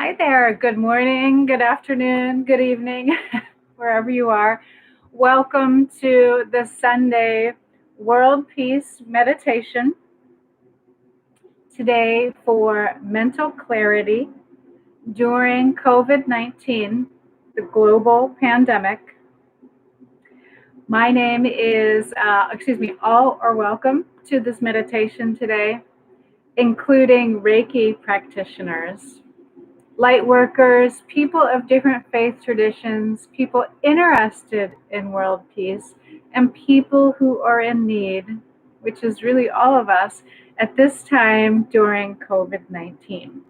Hi there. Good morning, good afternoon, good evening, wherever you are. Welcome to the Sunday World Peace Meditation. Today for mental clarity during COVID-19, the global pandemic. My name is, all are welcome to this meditation today, including Reiki practitioners, light workers, people of different faith traditions, people interested in world peace, and people who are in need, which is really all of us at this time during COVID-19.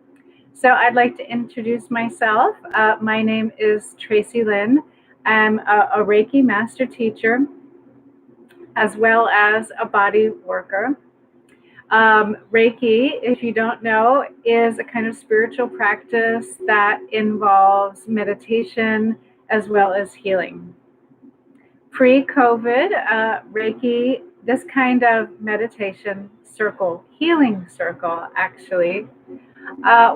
So I'd like to introduce myself. My name is Tracy Lynn. I'm a Reiki master teacher as well as a body worker. Reiki, if you don't know, is a kind of spiritual practice that involves meditation as well as healing. Pre-COVID, Reiki, this kind of meditation circle, healing circle actually,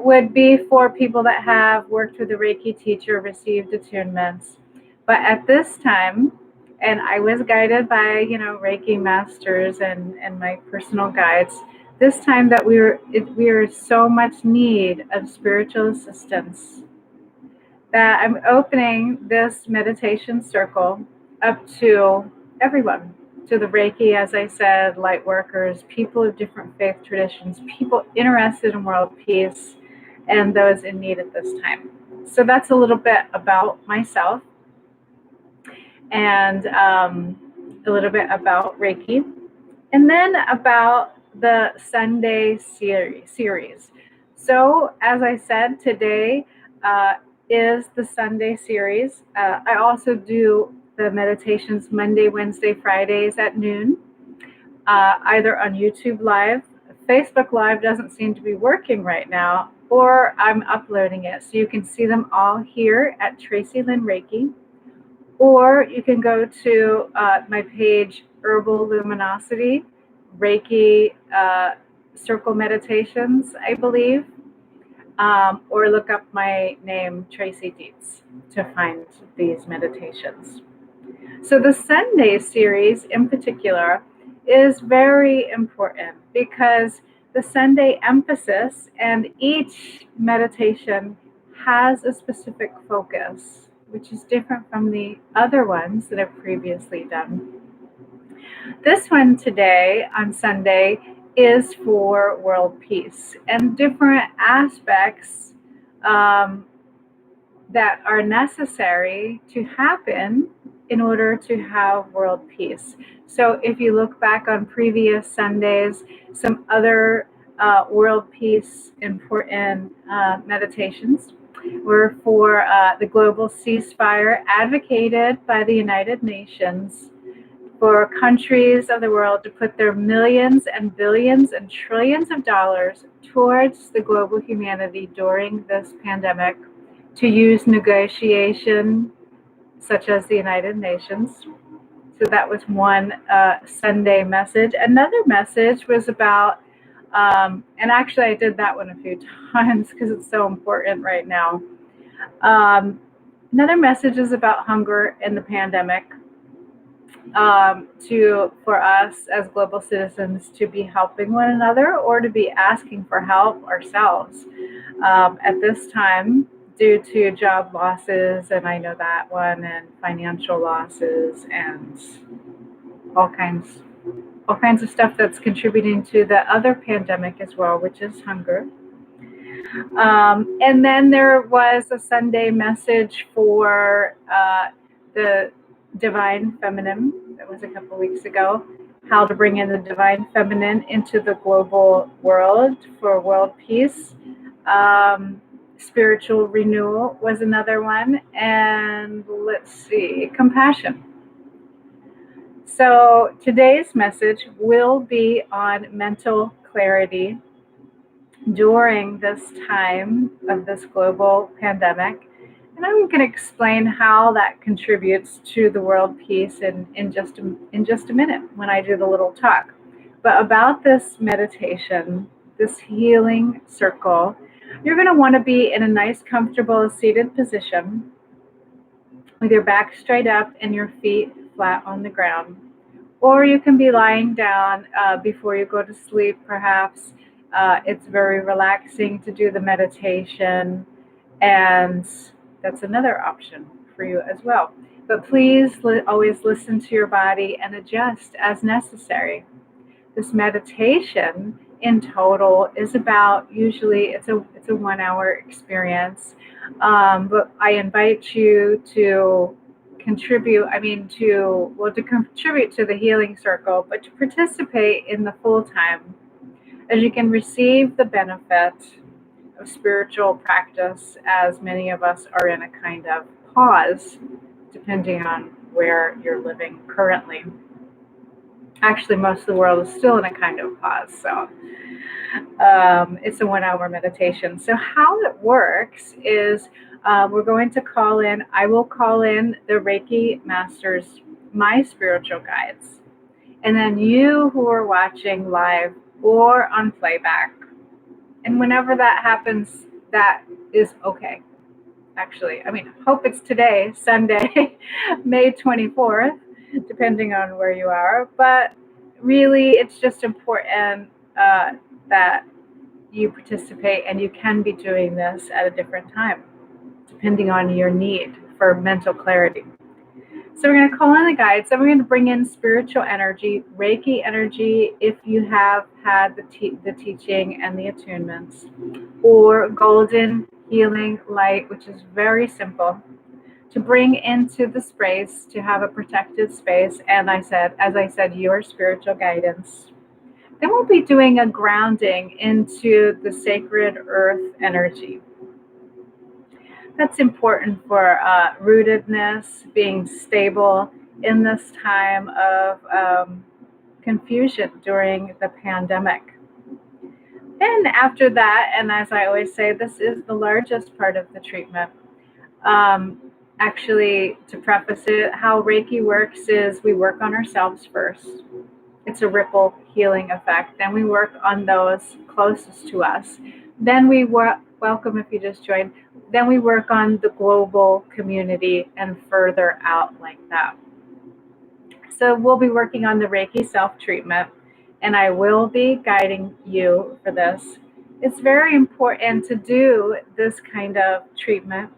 would be for people that have worked with a Reiki teacher, received attunements. But at this time, and I was guided by, Reiki masters and my personal guides, this time that we are so much need of spiritual assistance that I'm opening this meditation circle up to everyone, to the Reiki, as I said, light workers, people of different faith traditions, people interested in world peace, and those in need at this time. So that's a little bit about myself and a little bit about Reiki, and then about the Sunday series. So as I said, today is the Sunday series. I also do the meditations Monday, Wednesday, Fridays at noon, either on YouTube Live. Facebook Live doesn't seem to be working right now, or I'm uploading it. So you can see them all here at Tracy Lynn Reiki, or you can go to my page, Herbal Luminosity, Reiki Circle Meditations, I believe, or look up my name, Tracy Dietz, to find these meditations. So the Sunday series in particular is very important because the Sunday emphasis and each meditation has a specific focus, which is different from the other ones that I've previously done. This one today on Sunday is for world peace and different aspects that are necessary to happen in order to have world peace. So if you look back on previous Sundays, some other world peace important meditations were for the global ceasefire advocated by the United Nations for countries of the world to put their millions and billions and trillions of dollars towards the global humanity during this pandemic, to use negotiation such as the United Nations. So that was one Sunday message. Another message was about, and actually I did that one a few times because it's so important right now. Another message is about hunger in the pandemic, for us as global citizens to be helping one another or to be asking for help ourselves at this time due to job losses, and I know that one, and financial losses, and all kinds of stuff that's contributing to the other pandemic as well, which is hunger. And then there was a Sunday message for the divine feminine. That was a couple weeks ago. How to bring in the divine feminine into the global world for world peace. Spiritual renewal was another one. And let's see, compassion. So today's message will be on mental clarity during this time of this global pandemic. And I'm going to explain how that contributes to the world peace in just a minute when I do the little talk. But about this meditation, this healing circle, You're going to want to be in a nice, comfortable, seated position with your back straight up and your feet flat on the ground. Or you can be lying down before you go to sleep, perhaps. It's very relaxing to do the meditation, and that's another option for you as well. But please always listen to your body and adjust as necessary. This meditation in total is about, usually it's a 1 hour experience, but I invite you to contribute, to contribute to the healing circle, but to participate in the full time, as you can receive the benefit of spiritual practice, as many of us are in a kind of pause, depending on where you're living currently. Actually, most of the world is still in a kind of pause, so it's a 1 hour meditation. So how it works is we're going to call in, I will call in the Reiki masters, my spiritual guides, and then you who are watching live or on playback, and whenever that happens, that is okay. Actually, hope it's today, Sunday, May 24th, depending on where you are. But really, it's just important that you participate, and you can be doing this at a different time, depending on your need for mental clarity. So we're going to call in the guides, then we're going to bring in spiritual energy, Reiki energy, if you have had the teaching and the attunements, or golden healing light, which is very simple, to bring into the space, to have a protected space, and as I said, your spiritual guidance. Then we'll be doing a grounding into the sacred earth energy. That's important for rootedness, being stable in this time of confusion during the pandemic. Then after that, and as I always say, this is the largest part of the treatment. Actually, to preface it, how Reiki works is we work on ourselves first. It's a ripple healing effect. Then we work on those closest to us. Then we welcome if you just joined. Then we work on the global community and further out like that. So we'll be working on the Reiki self-treatment, and I will be guiding you for this. It's very important to do this kind of treatment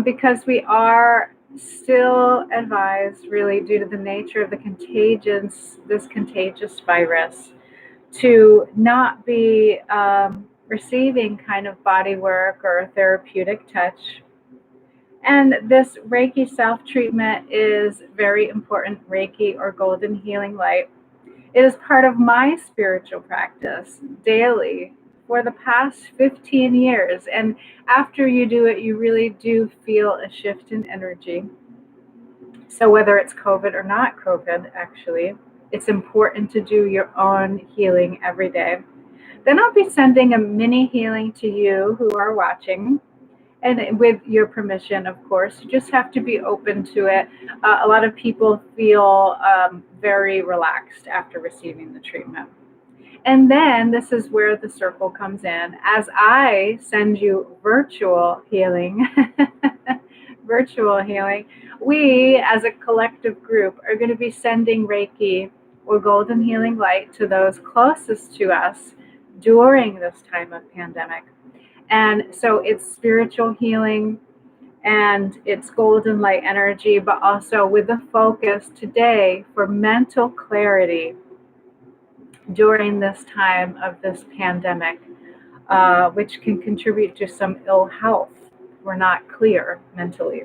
because we are still advised, really due to the nature of this contagious virus, to not be receiving kind of body work or therapeutic touch. And this Reiki self-treatment is very important, Reiki or golden healing light. It is part of my spiritual practice daily for the past 15 years. And after you do it, you really do feel a shift in energy. So whether it's COVID or not COVID, actually, it's important to do your own healing every day. Then I'll be sending a mini healing to you who are watching. And with your permission, of course, you just have to be open to it. A lot of people feel very relaxed after receiving the treatment. And then this is where the circle comes in. As I send you virtual healing, we as a collective group are going to be sending Reiki or golden healing light to those closest to us during this time of pandemic. And so it's spiritual healing and it's golden light energy, but also with a focus today for mental clarity during this time of this pandemic, which can contribute to some ill health if we're not clear mentally.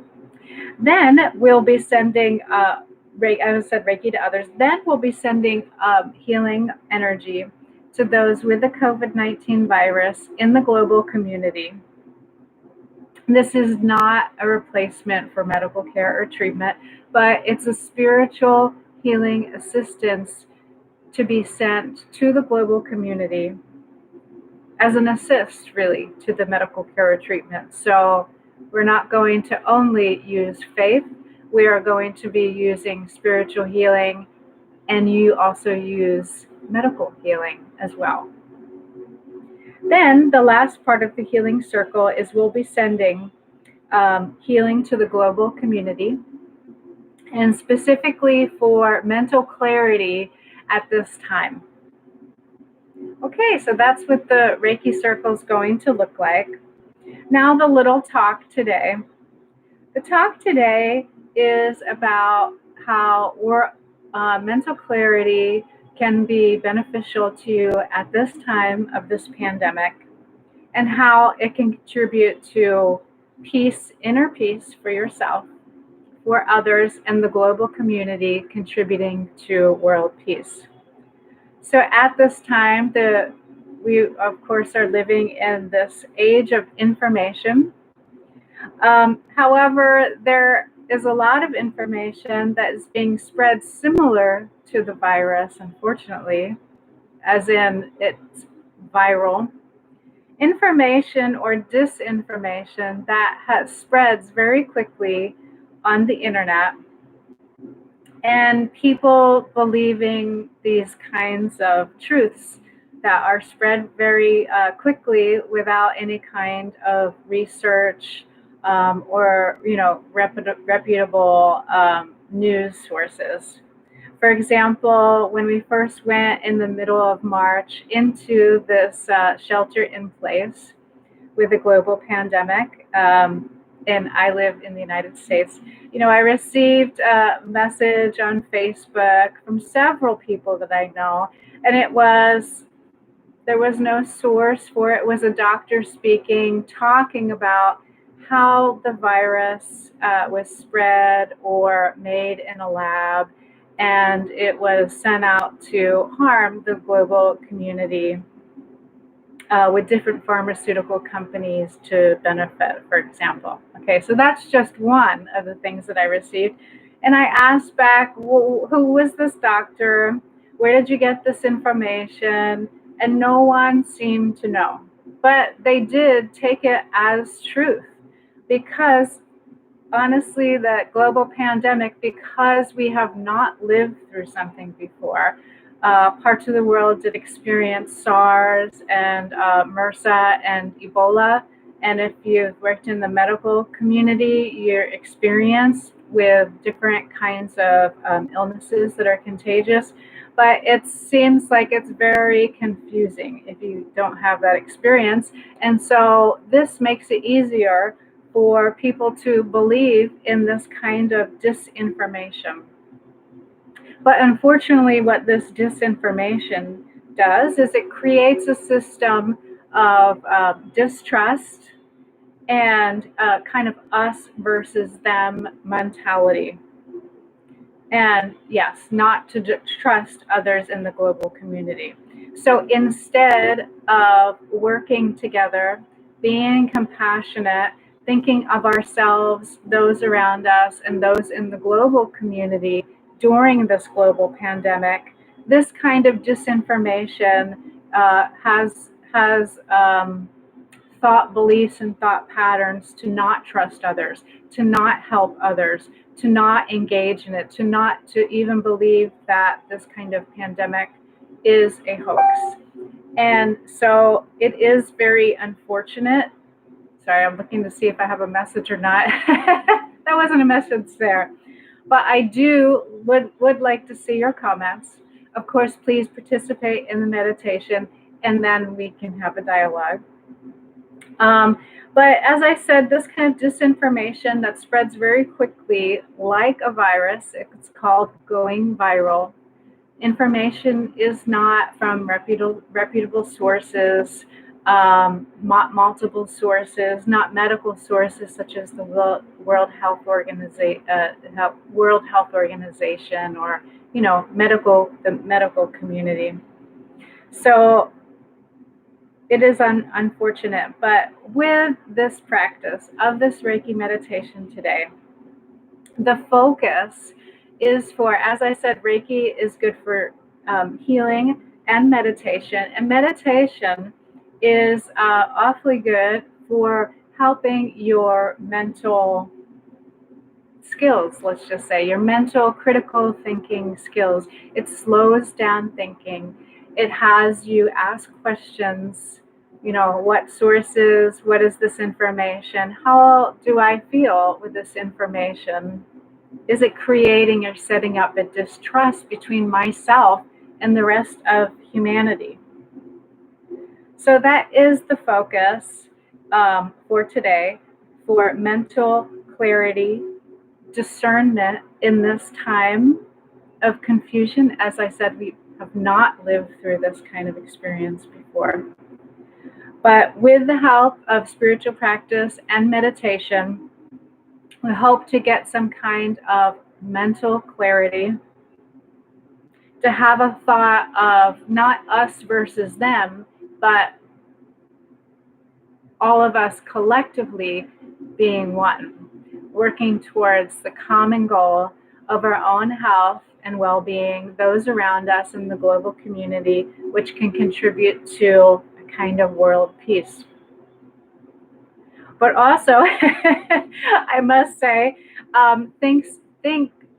Then we'll be sending, Reiki to others. Then we'll be sending healing energy to those with the COVID-19 virus in the global community. This is not a replacement for medical care or treatment, but it's a spiritual healing assistance to be sent to the global community as an assist, really, to the medical care or treatment. So we're not going to only use faith, we are going to be using spiritual healing, and you also use medical healing as well. Then the last part of the healing circle is we'll be sending healing to the global community, and specifically for mental clarity at this time. Okay, so that's what the Reiki circle is going to look like. Now the little talk today. The talk today is about how mental clarity can be beneficial to you at this time of this pandemic, and how it can contribute to peace, inner peace for yourself, for others, and the global community, contributing to world peace. So at this time, we of course are living in this age of information. However, there is a lot of information that is being spread similar to the virus, unfortunately, as in it's viral. Information or disinformation that spreads very quickly on the internet, and people believing these kinds of truths that are spread very quickly without any kind of research, or reputable news sources. For example, when we first went in the middle of March into this shelter in place with the global pandemic, and I live in the United States, I received a message on Facebook from several people that I know, and there was no source for it. It was a doctor speaking, talking about how the virus was spread or made in a lab, and it was sent out to harm the global community, with different pharmaceutical companies to benefit, for example. Okay, so that's just one of the things that I received. And I asked back, well, who was this doctor? Where did you get this information? And no one seemed to know. But they did take it as truth, because honestly, the global pandemic, because we have not lived through something before. Parts of the world did experience SARS and MRSA and Ebola. And if you've worked in the medical community, your experience with different kinds of illnesses that are contagious. But it seems like it's very confusing if you don't have that experience. And so this makes it easier for people to believe in this kind of disinformation. But unfortunately, what this disinformation does is it creates a system of distrust and kind of us versus them mentality. And yes, not to trust others in the global community. So instead of working together, being compassionate, thinking of ourselves, those around us, and those in the global community during this global pandemic, this kind of disinformation has thought beliefs and thought patterns to not trust others, to not help others, to not engage in it, to even believe that this kind of pandemic is a hoax. And so it is very unfortunate. Sorry, I'm looking to see if I have a message or not. That wasn't a message there. But I would like to see your comments. Of course, please participate in the meditation, and then we can have a dialogue. But as I said, this kind of disinformation that spreads very quickly, like a virus, it's called going viral. Information is not from reputable sources, multiple sources, not medical sources such as the World Health Organization, or the medical community. So it is unfortunate, but with this practice of this Reiki meditation today, the focus is for, as I said, Reiki is good for healing and meditation. And meditation is awfully good for helping your mental skills, let's just say, your mental critical thinking skills. It slows down thinking. It has you ask questions what sources, what is this information? How do I feel with this information? Is it creating or setting up a distrust between myself and the rest of humanity? So that is the focus for today, for mental clarity, discernment in this time of confusion. As I said, we have not lived through this kind of experience before. But with the help of spiritual practice and meditation, we hope to get some kind of mental clarity, to have a thought of not us versus them, but all of us collectively being one, working towards the common goal of our own health and well-being, those around us in the global community, which can contribute to a kind of world peace. But also, I must say,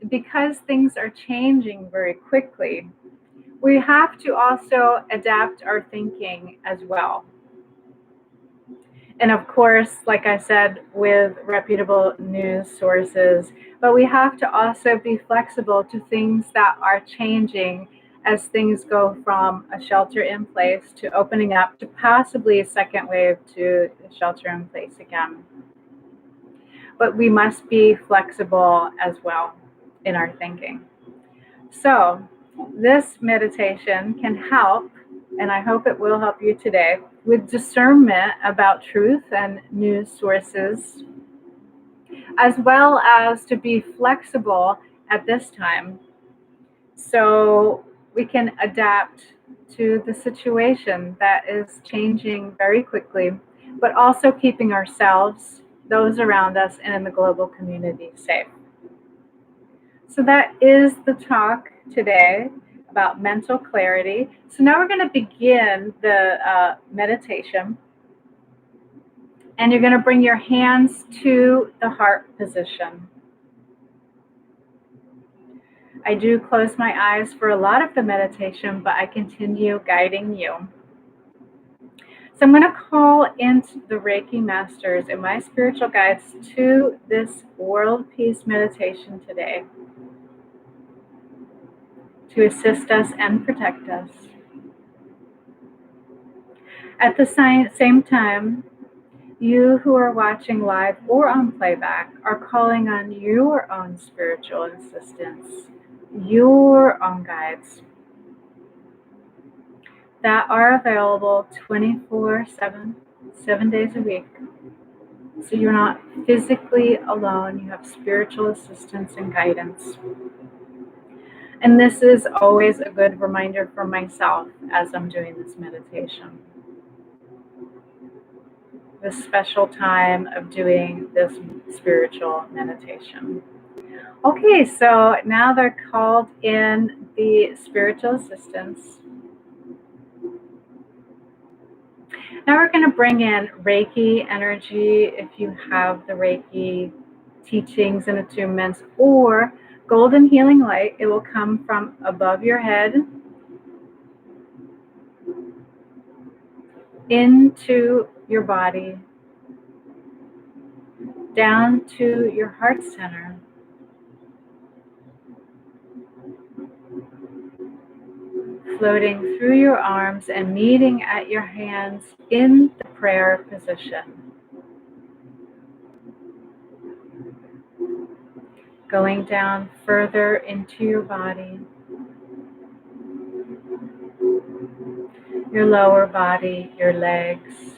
because things are changing very quickly, we have to also adapt our thinking as well. And of course, like I said, with reputable news sources, but we have to also be flexible to things that are changing as things go from a shelter in place to opening up to possibly a second wave to shelter in place again. But we must be flexible as well in our thinking. So this meditation can help, and I hope it will help you today, with discernment about truth and news sources, as well as to be flexible at this time so we can adapt to the situation that is changing very quickly, but also keeping ourselves, those around us, and in the global community safe. So that is the talk today about mental clarity. So now we're going to begin the meditation. And you're going to bring your hands to the heart position. I do close my eyes for a lot of the meditation, but I continue guiding you. So I'm going to call into the Reiki masters and my spiritual guides to this world peace meditation today, to assist us and protect us. At the same time, you who are watching live or on playback are calling on your own spiritual assistants, your own guides that are available 24/7, 7 days a week. So you're not physically alone, you have spiritual assistance and guidance. And this is always a good reminder for myself as I'm doing this meditation. This special time of doing this spiritual meditation. Okay, so now they're called in the spiritual assistants. Now we're going to bring in Reiki energy if you have the Reiki teachings and attunements, or golden healing light. It will come from above your head into your body, down to your heart center, floating through your arms and meeting at your hands in the prayer position. Going down further into your body, your lower body, your legs.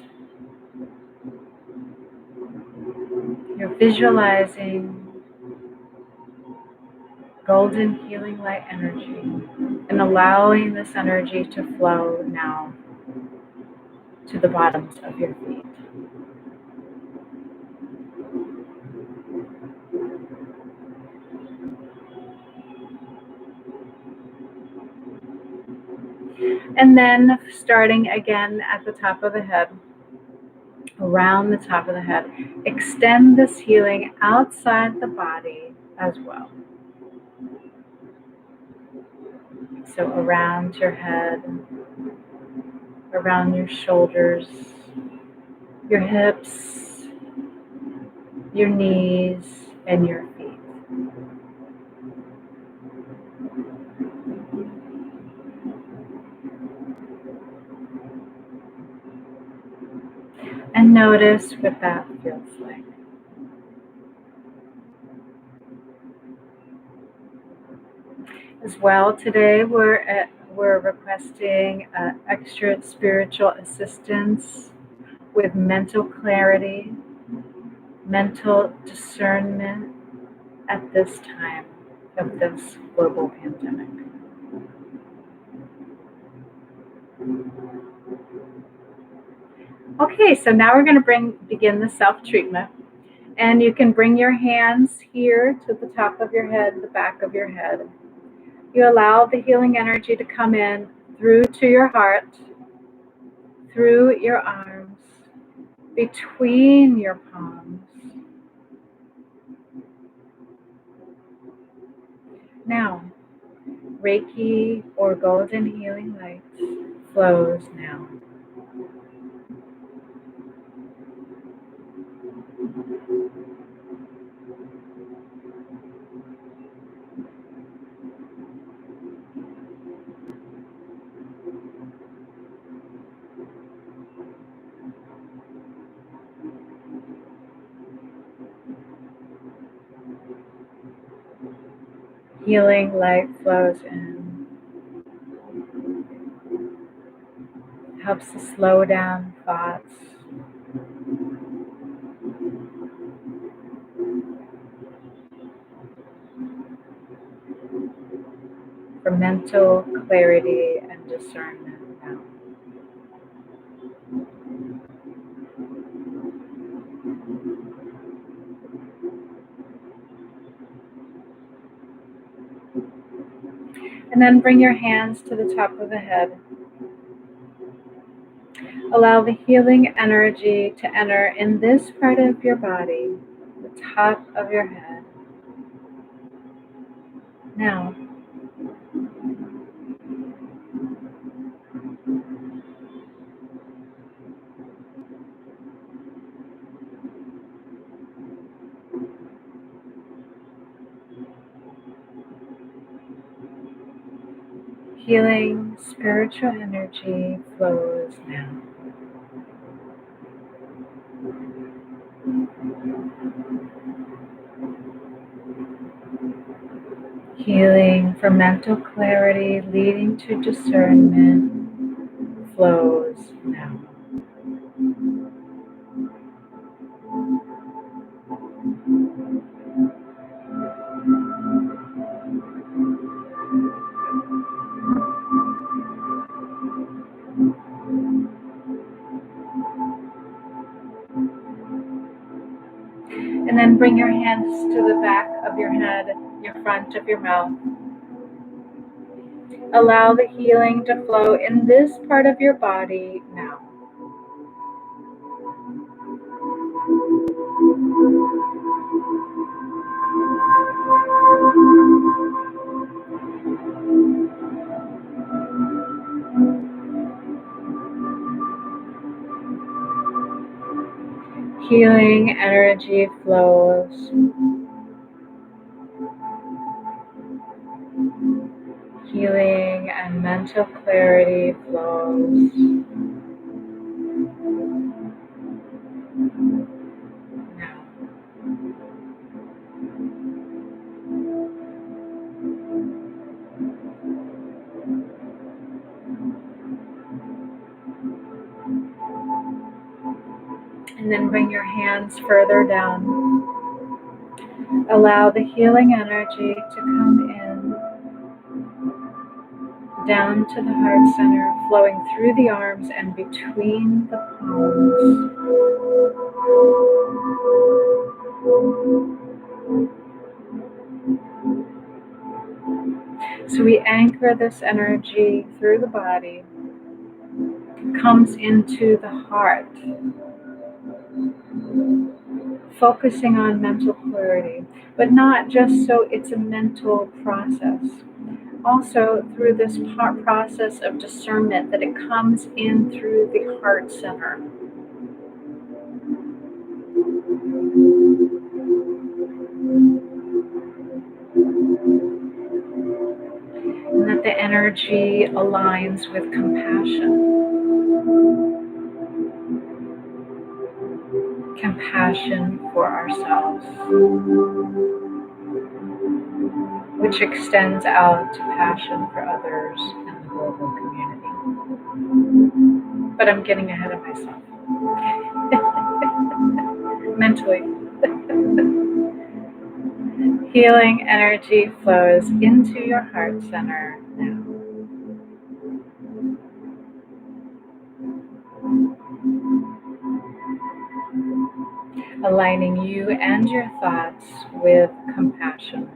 You're visualizing golden healing light energy and allowing this energy to flow now to the bottoms of your feet. And then starting again at the top of the head, around the top of the head, extend this healing outside the body as well. So around your head, around your shoulders, your hips, your knees, and your feet. And notice what that feels like. As well, today we're requesting extra spiritual assistance with mental clarity, mental discernment at this time of this global pandemic. Okay, so now we're going to begin the self-treatment. And you can bring your hands here to the top of your head, the back of your head. You allow the healing energy to come in through to your heart, through your arms, between your palms. Now, Reiki or golden healing light flows now. Healing light flows in. Helps to slow down thoughts. For mental clarity and discernment now. And then bring your hands to the top of the head. Allow the healing energy to enter in this part of your body, the top of your head. Now, healing spiritual energy flows now. Healing for mental clarity leading to discernment flows now. And then bring your hands to the back of your head, your front of your mouth. Allow the healing to flow in this part of your body now. Healing energy flows. Healing and mental clarity flows. Now. And then bring your hands further down. Allow the healing energy to come in, down to the heart center, flowing through the arms and between the palms. So we anchor this energy through the body, comes into the heart, focusing on mental clarity, but not just so it's a mental process. also through this process of discernment that it comes in through the heart center. And that the energy aligns with compassion. Compassion for ourselves, which extends out to passion for others and the global community. But I'm getting ahead of myself. Mentally. Healing energy flows into your heart center now. Aligning you and your thoughts with compassion.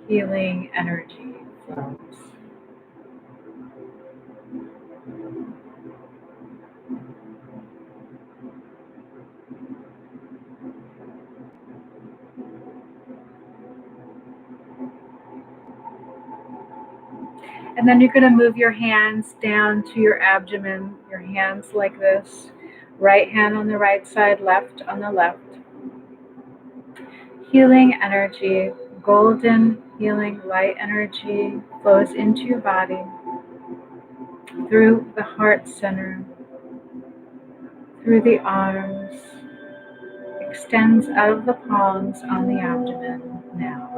Healing energy flows. And then you're going to move your hands down to your abdomen, your hands like this. Right hand on the right side, left on the left. Healing energy, golden healing light energy flows into your body through the heart center, through the arms, extends out of the palms on the abdomen now.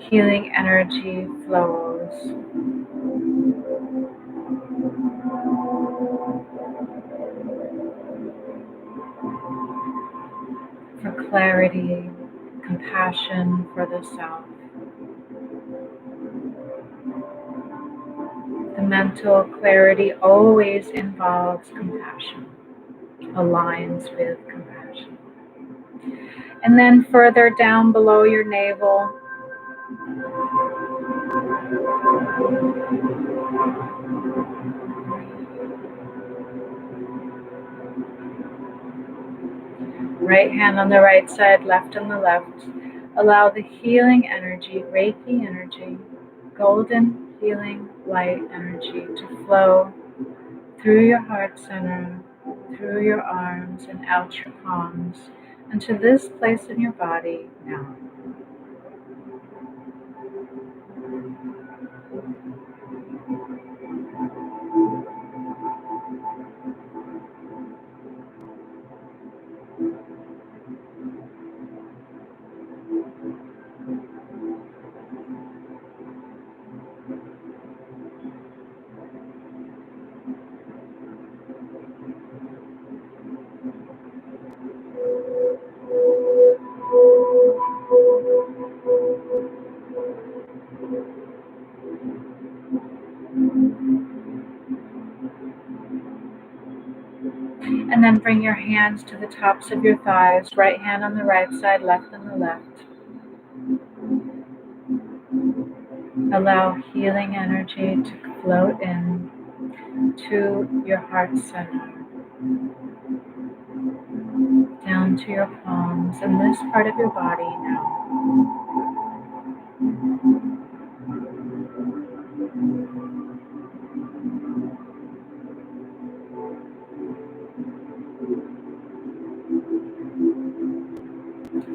Healing energy flows. For clarity, compassion for the self. The mental clarity always involves compassion, aligns with compassion. And then further down below your navel, right hand on the right side, left on the left. Allow the healing energy, Reiki energy, golden healing light energy to flow through your heart center, through your arms and out your palms, and to this place in your body now. And then bring your hands to the tops of your thighs, right hand on the right side, left on the left. Allow healing energy to float in to your heart center, down to your palms and this part of your body now.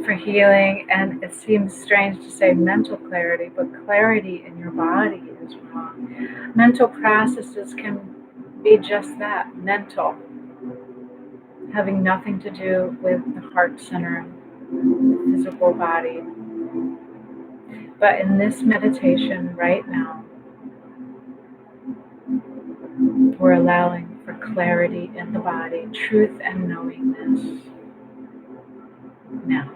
For healing, and it seems strange to say mental clarity, but clarity in your body as well. Mental processes can be just that, mental, having nothing to do with the heart center, the physical body. But in this meditation right now, we're allowing for clarity in the body, truth and knowingness now.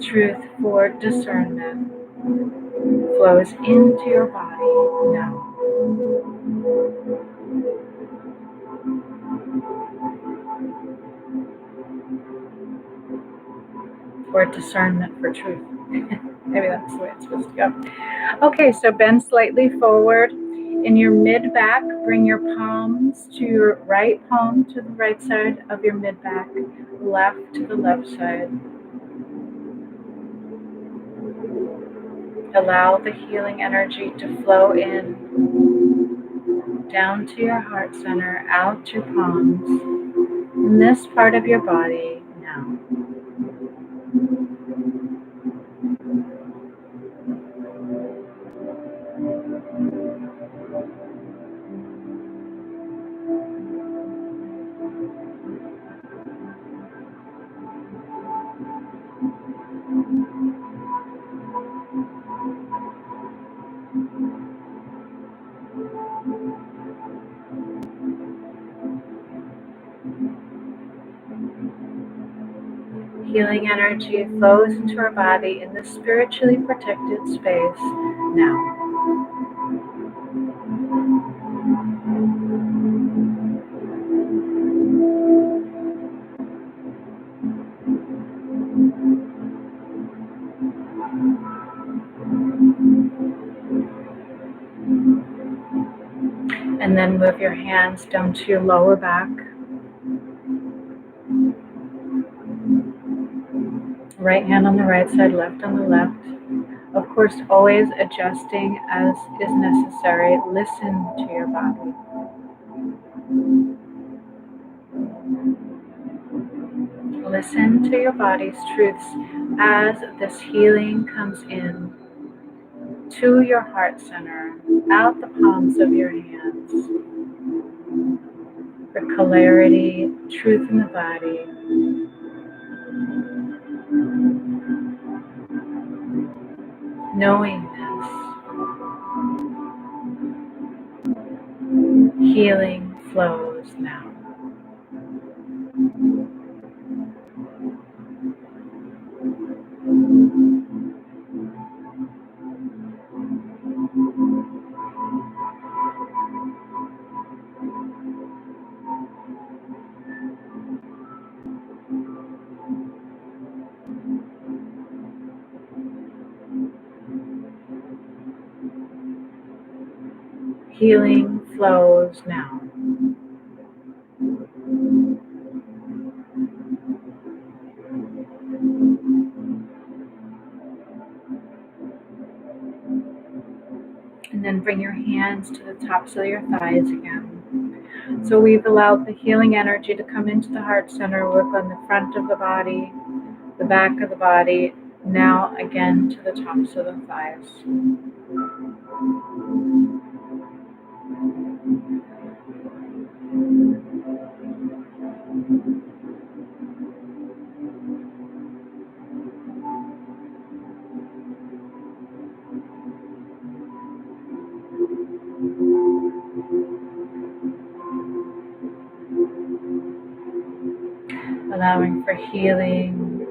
Truth for discernment flows into your body now. Or discernment for truth. Maybe that's the way it's supposed to go. Okay, so bend slightly forward. In your mid-back, bring your palms to your right palm to the right side of your mid-back, left to the left side. Allow the healing energy to flow in, down to your heart center, out your palms, in this part of your body now. Healing energy flows into our body in this spiritually protected space now. And then move your hands down to your lower back. Right hand on the right side, left on the left. Of course, always adjusting as is necessary. Listen to your body. Listen to your body's truths as this healing comes in to your heart center, out the palms of your hands. For clarity, truth in the body. Knowingness. Healing flows now. Healing flows now. And then bring your hands to the tops of your thighs again. So we've allowed the healing energy to come into the heart center, work on the front of the body, the back of the body, now again to the tops of the thighs. Allowing for healing,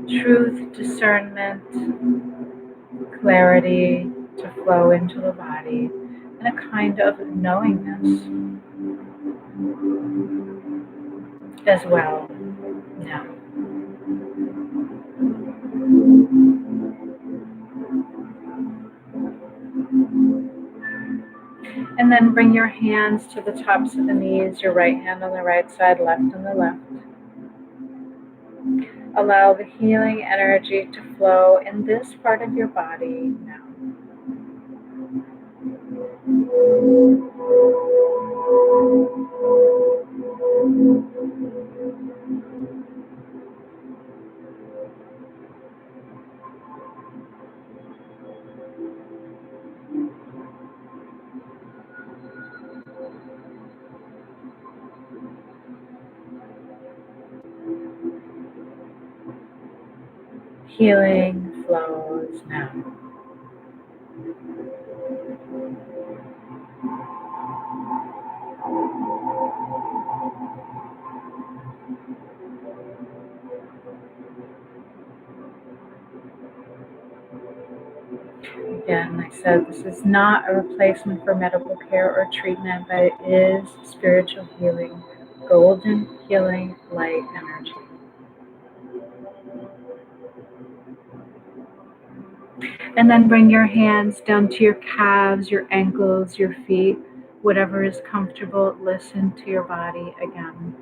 truth, discernment, clarity to flow into the body, and a kind of knowingness as well now. And then bring your hands to the tops of the knees, your right hand on the right side, left on the left. Allow the healing energy to flow in this part of your body now. Healing flows now. Again, I said this is not a replacement for medical care or treatment, but it is spiritual healing, golden healing light energy. And then bring your hands down to your calves, your ankles, your feet, whatever is comfortable. Listen to your body again.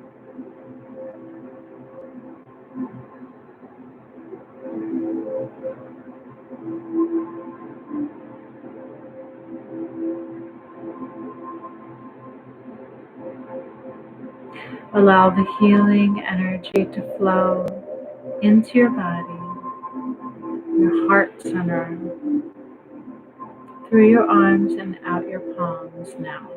Allow the healing energy to flow into your body, your heart center, through your arms and out your palms now.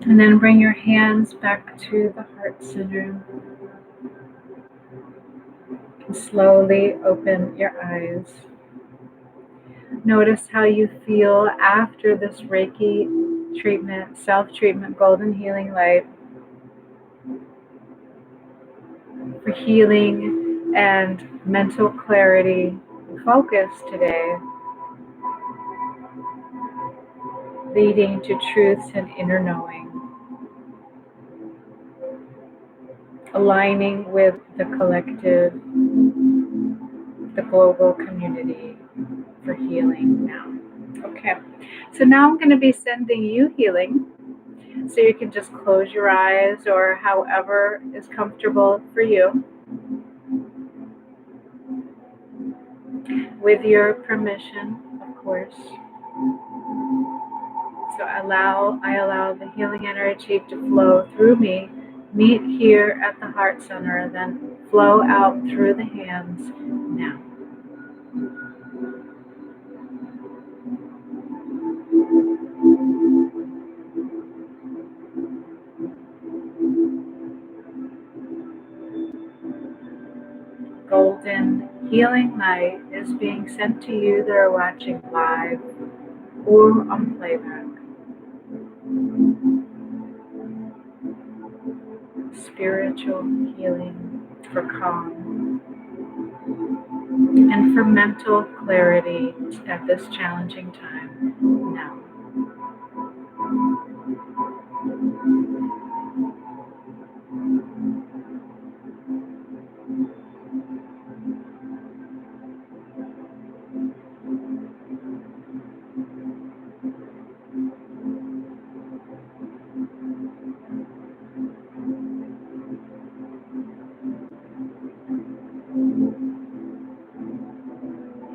And then bring your hands back to the heart center. And slowly open your eyes. Notice how you feel after this Reiki treatment, self-treatment, golden healing light for healing and mental clarity and focus today, leading to truths and inner knowing, aligning with the collective, the global community for healing now. Okay, so now I'm going to be sending you healing, so you can just close your eyes or however is comfortable for you. With your permission, of course. So I allow the healing energy to flow through me, meet here at the heart center, then flow out through the hands now. Golden healing light is being sent to you that are watching live or on playback. Spiritual healing for calm and for mental clarity at this challenging time now.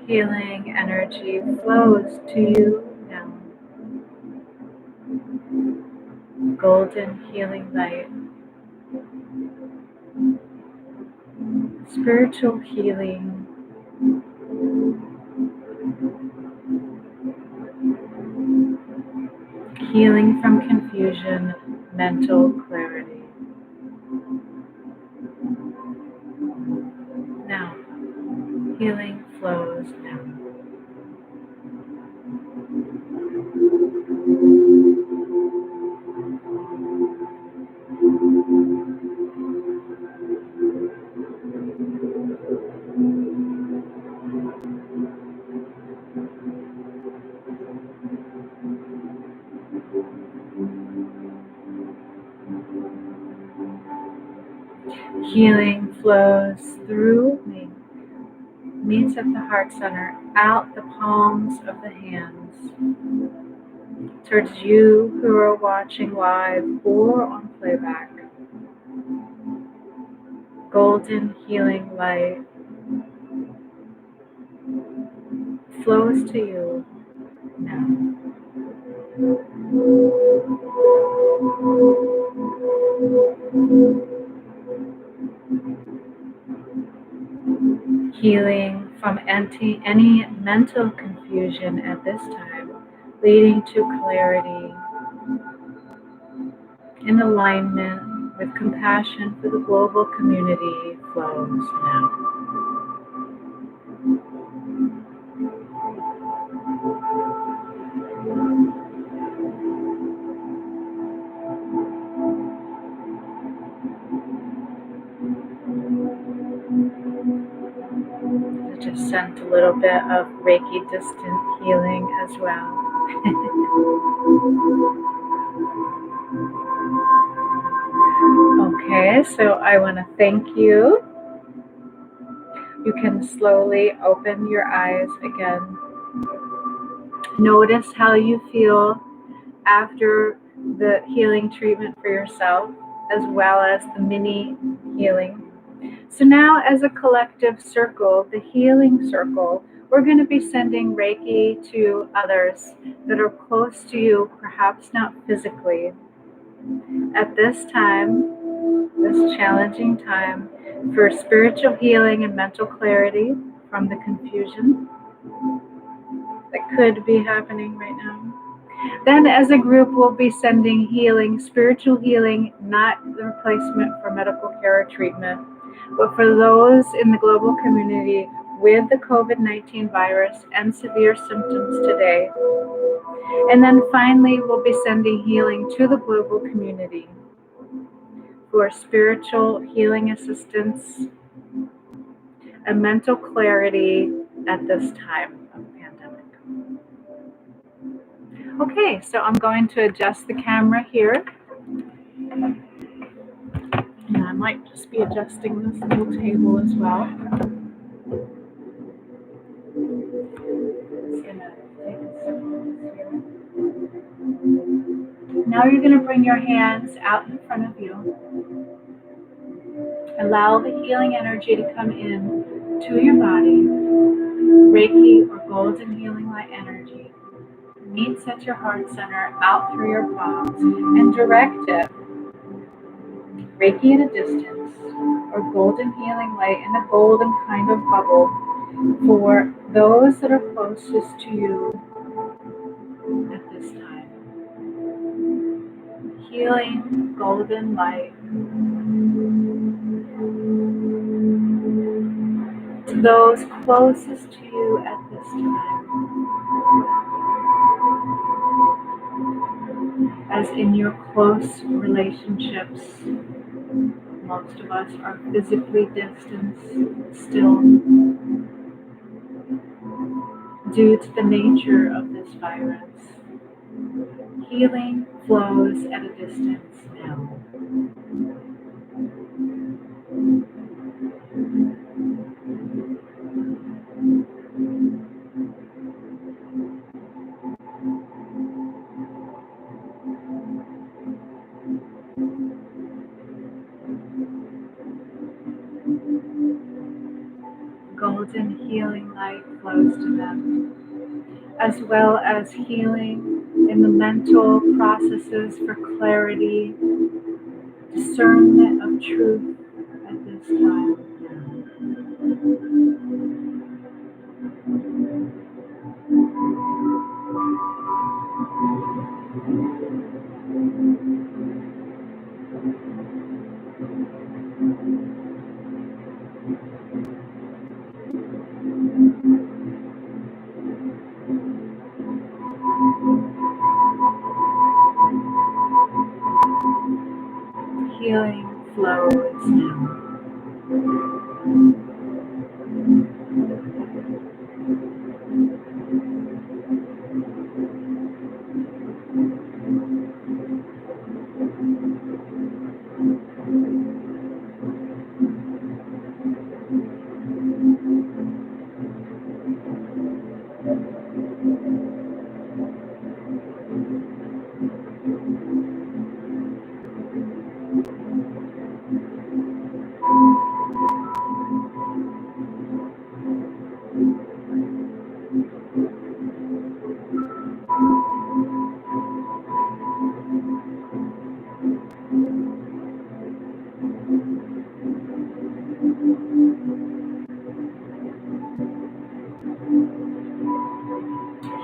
Healing energy flows to you now. Golden healing light. Spiritual healing. Healing from confusion, mental clarity. Healing flows through me, meets at the heart center, out the palms of the hands, towards you who are watching live or on playback. Golden healing light flows to you now. Healing from any mental confusion at this time, leading to clarity in alignment with compassion for the global community flows now. I just sent a little bit of Reiki distant healing as well. Okay, so I want to thank you. You can slowly open your eyes again. Notice how you feel after the healing treatment for yourself, as well as the mini healing. So now, as a collective circle, the healing circle, we're going to be sending Reiki to others that are close to you, perhaps not physically. At this time, this challenging time, for spiritual healing and mental clarity from the confusion that could be happening right now. Then as a group, we'll be sending healing, spiritual healing, not the replacement for medical care or treatment, but for those in the global community with the COVID-19 virus and severe symptoms today. And then finally, we'll be sending healing to the global community for spiritual healing assistance and mental clarity at this time of the pandemic. Okay, so I'm going to adjust the camera here. And I might just be adjusting this little table as well. Just gonna take a sip of this here. Now you're going to bring your hands out in front of you. Allow the healing energy to come in to your body. Reiki or golden healing light energy meets at your heart center, out through your palms, and direct it. Reiki at a distance, or golden healing light in a golden kind of bubble for those that are closest to you at this time. Healing golden light to those closest to you at this time. As in your close relationships, most of us are physically distanced still due to the nature of this virus. Healing flows at a distance now. Golden healing light flows to them, as well as healing in the mental processes for clarity, discernment of truth at this time. Healing flows now.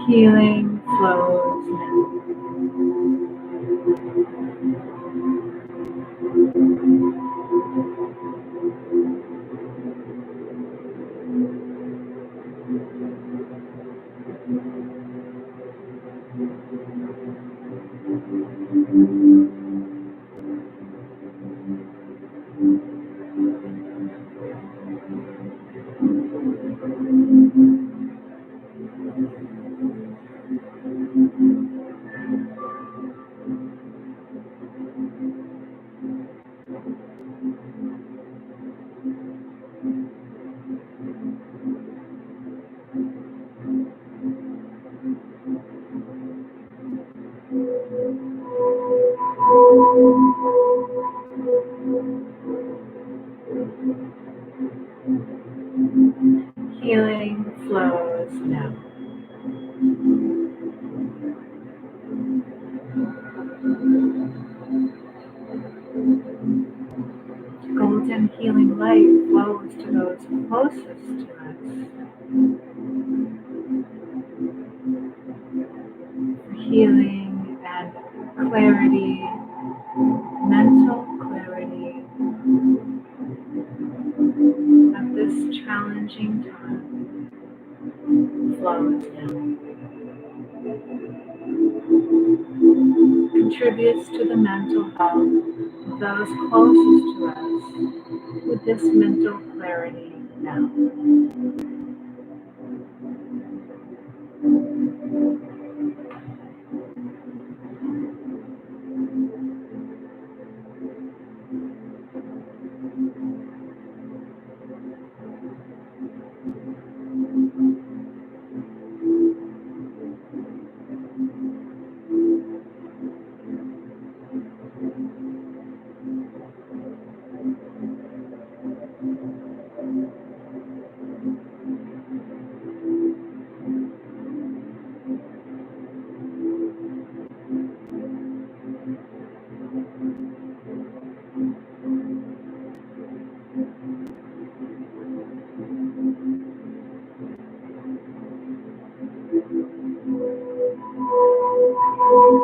Healing flows now. Healing flows now. Golden healing light flows to those closest to us. Healing and clarity, mental clarity at this challenging time flows now. Contributes to the mental health of those closest to us with this mental clarity now.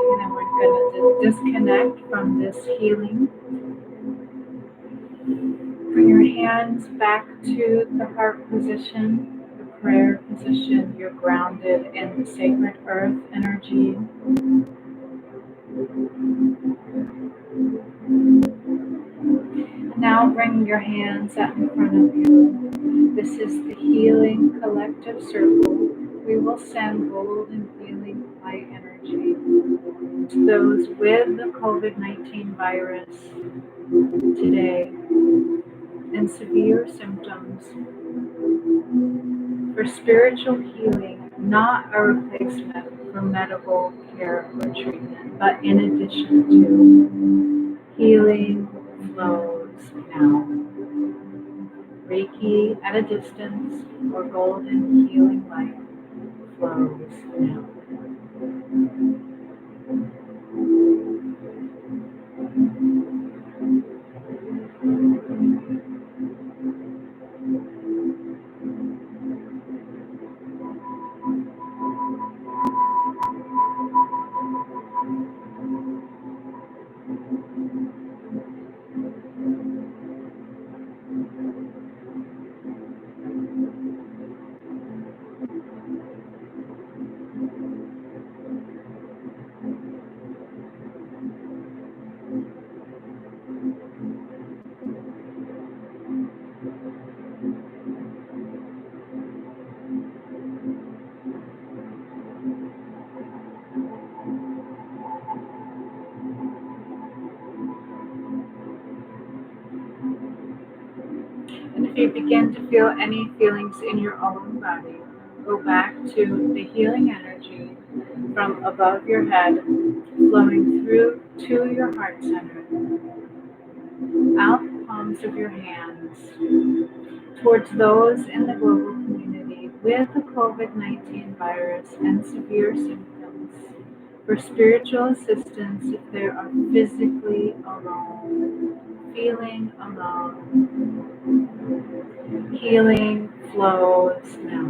And then we're going to disconnect from this healing. Bring your hands back to the heart position, the prayer position. You're grounded in the sacred earth energy. Now bring your hands out in front of you. This is the healing collective circle. We will send golden healing light energy to those with the COVID-19 virus today and severe symptoms for spiritual healing, not a replacement for medical care or treatment, but in addition to. Healing flows now. Reiki at a distance or golden healing light flows now. And if you begin to feel any feelings in your own body, go back to the healing energy from above your head, flowing through to your heart center, out the palms of your hands, towards those in the global community with the COVID-19 virus and severe symptoms, for spiritual assistance if they are physically alone, feeling alone. Healing flows now.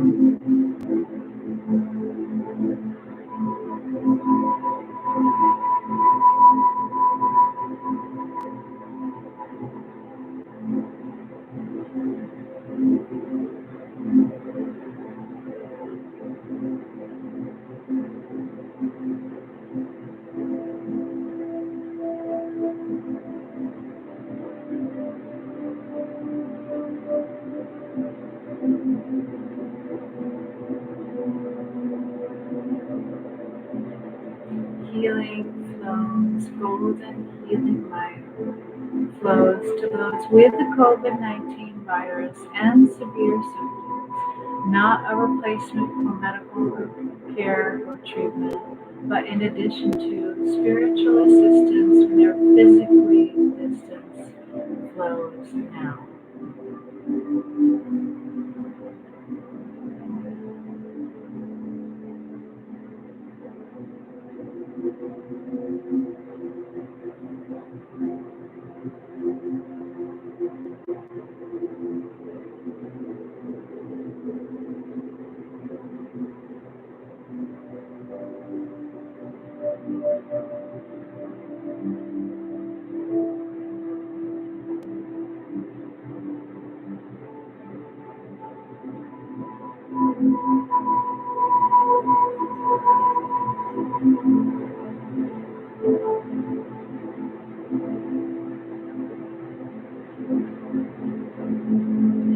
healing flows, golden healing light flows to those with the COVID-19 virus and severe symptoms, not a replacement for medical care or treatment, but in addition to spiritual assistance when they're physically distanced, flows now.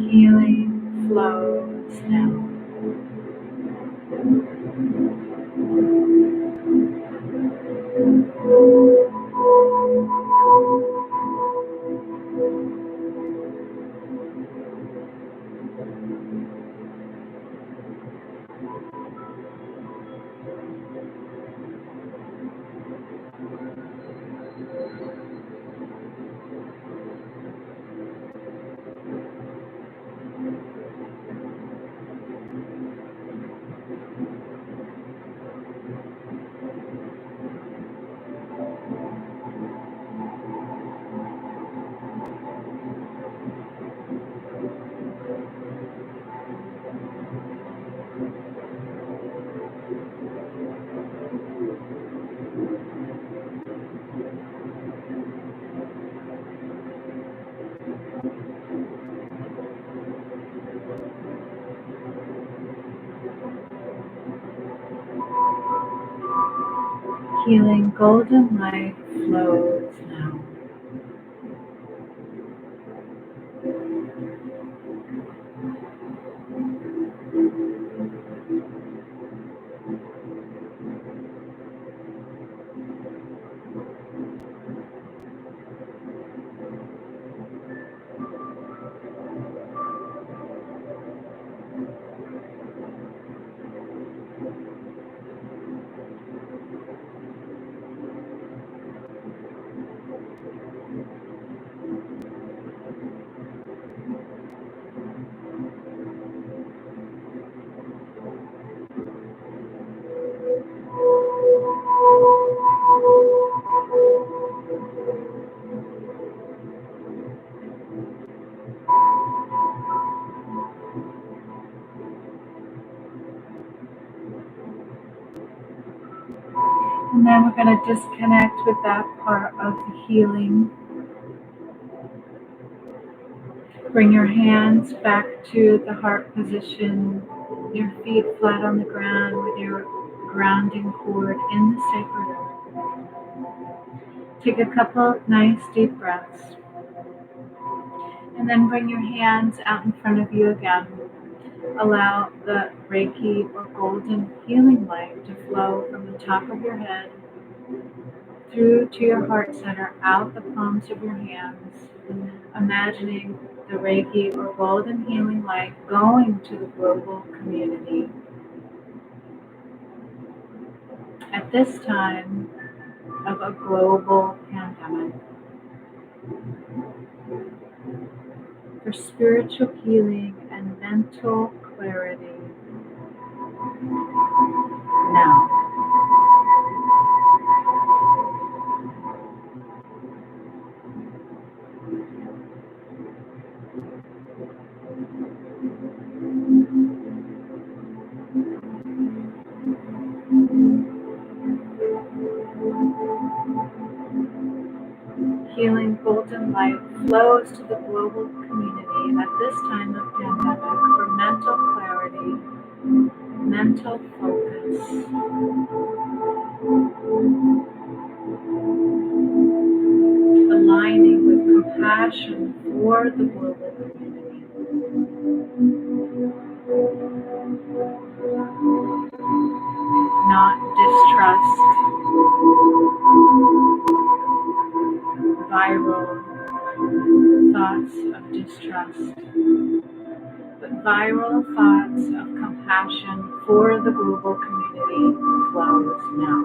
Healing flows now. Healing golden light flows now. And then we're going to disconnect with that part of the healing. Bring your hands back to the heart position, your feet flat on the ground with your grounding cord in the sacred earth. Take a couple nice deep breaths. And then bring your hands out in front of you again. Allow the Reiki or golden healing light to flow from the top of your head through to your heart center, out the palms of your hands, imagining the Reiki or golden healing light going to the global community. At this time of a global pandemic, for spiritual healing and mental clarity now. Healing golden light flows to the global community at this time of pandemic for mental clarity, mental focus, aligning with compassion for the global community. Not distrust, distrust, but viral thoughts of compassion for the global community flows now.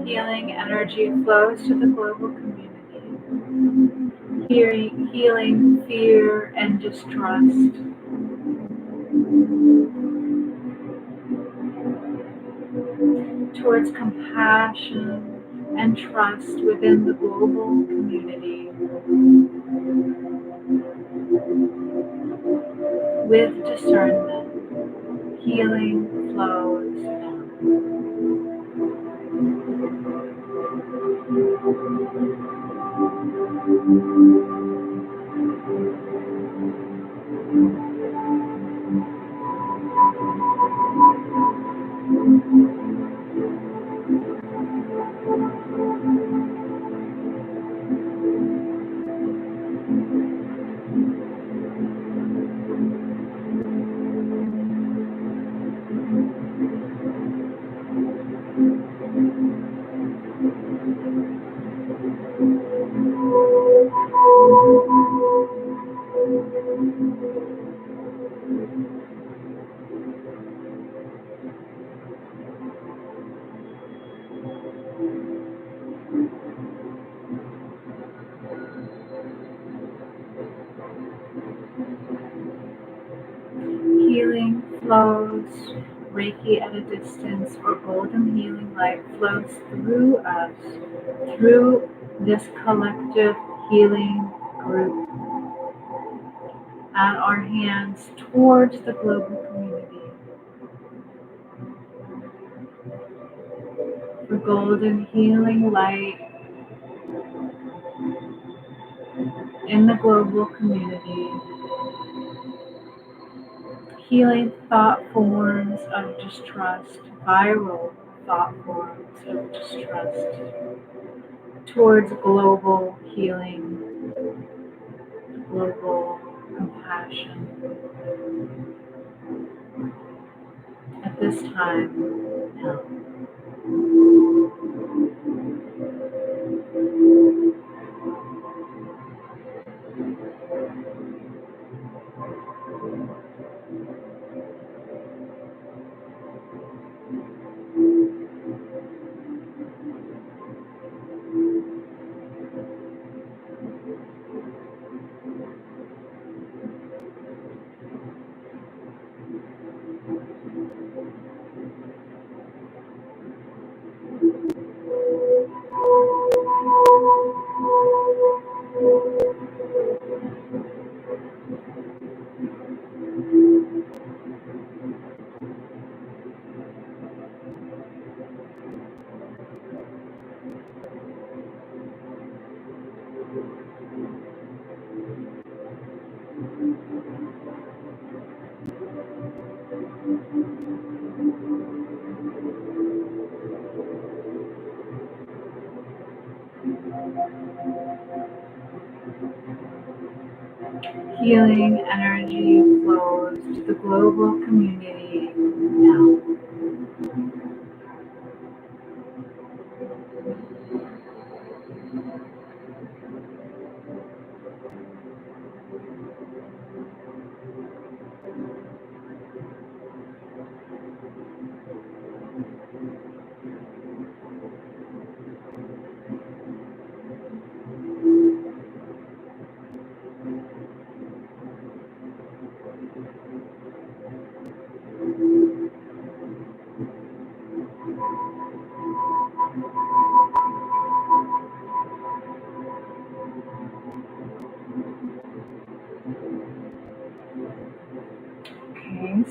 Healing energy flows to the global community, healing fear and distrust, towards compassion and trust within the global community. With discernment, healing flows now. Healing flows, Reiki at a distance, or golden healing light flows through us, through this collective healing group, at our hands towards the global community. The golden healing light in the global community, healing thought forms of distrust, viral thought forms of distrust, towards global healing, global compassion. At this time, now. Healing energy flows to the global community now.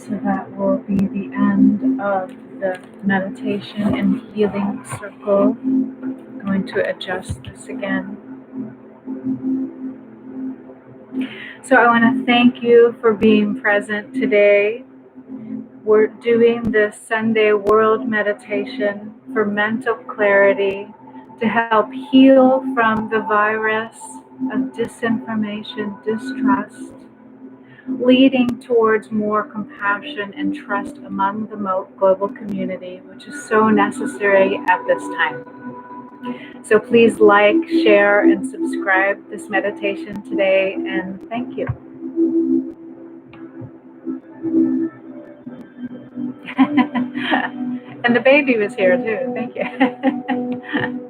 So that will be the end of the meditation and healing circle. I'm going to adjust this again. So I want to thank you for being present today. We're doing this Sunday World Meditation for mental clarity to help heal from the virus of disinformation, distrust, leading towards more compassion and trust among the global community, which is so necessary at this time. So please like, share, and subscribe this meditation today, and thank you. And the baby was here too. Thank you.